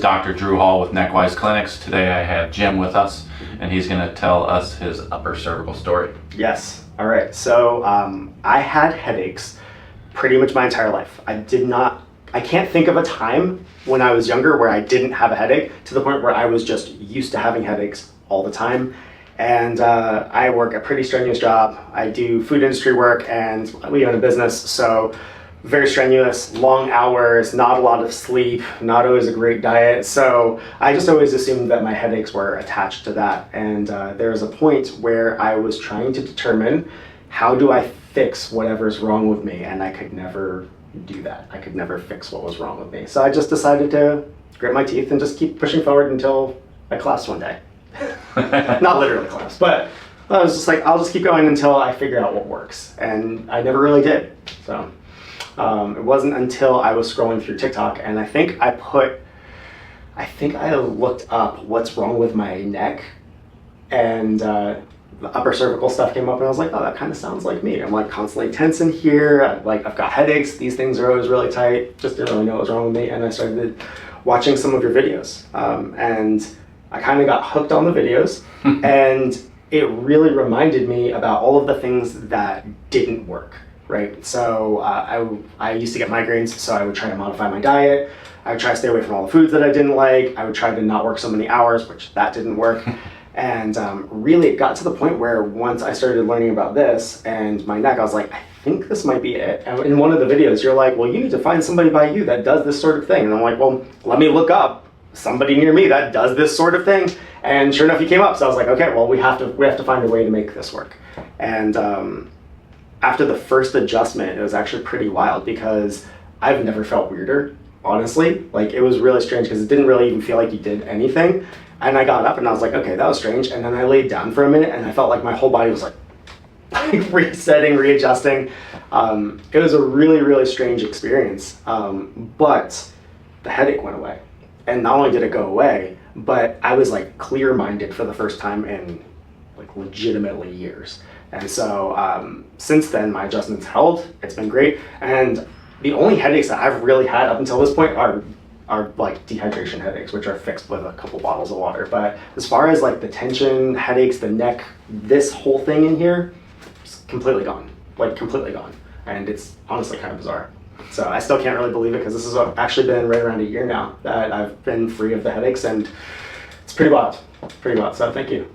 Dr. Drew Hall with Neckwise Clinics. Today I have Jim with us, and he's going to tell us his upper cervical story. Yes. All right. So I had headaches pretty much my entire life. I can't think of a time when I was younger where I didn't have a headache, to the point where I was just used to having headaches all the time. And I work a pretty strenuous job. I do food industry work, and we own a business, so very strenuous, long hours, not a lot of sleep, not always a great diet. So I just always assumed that my headaches were attached to that. And there was a point where I was trying to determine, how do I fix whatever's wrong with me? And I could never do that. I could never fix what was wrong with me. So I just decided to grit my teeth and just keep pushing forward until I collapsed one day. Not literally collapsed, but I was just like, I'll just keep going until I figure out what works. And I never really did. So it wasn't until I was scrolling through TikTok, and I think I looked up what's wrong with my neck, and the upper cervical stuff came up, and I was like, oh, that kind of sounds like me. I'm like constantly tense in here. I've got headaches. These things are always really tight. Just didn't really know what was wrong with me. And I started watching some of your videos, and I kind of got hooked on the videos, and it really reminded me about all of the things that didn't work. Right, so I used to get migraines, so I would try to modify my diet. I would try to stay away from all the foods that I didn't like. I would try to not work so many hours, which that didn't work. And really, it got to the point where once I started learning about this and my neck, I was like, I think this might be it. And in one of the videos, you're like, well, you need to find somebody by you that does this sort of thing. And I'm like, well, let me look up somebody near me that does this sort of thing. And sure enough, you came up. So I was like, okay, well, we have to find a way to make this work. And after the first adjustment, it was actually pretty wild, because I've never felt weirder, honestly. Like, it was really strange because it didn't really even feel like you did anything. And I got up and I was like, okay, that was strange. And then I laid down for a minute and I felt like my whole body was like resetting, readjusting. It was a really, really strange experience. But the headache went away. And not only did it go away, but I was like clear-minded for the first time in like legitimately years. And so since then, my adjustments held. It's been great. And the only headaches that I've really had up until this point are like dehydration headaches, which are fixed with a couple bottles of water. But as far as like the tension, headaches, the neck, this whole thing in here, it's completely gone, like completely gone. And it's honestly kind of bizarre. So I still can't really believe it, because this has actually been right around a year now that I've been free of the headaches, and it's pretty wild, pretty wild. So thank you.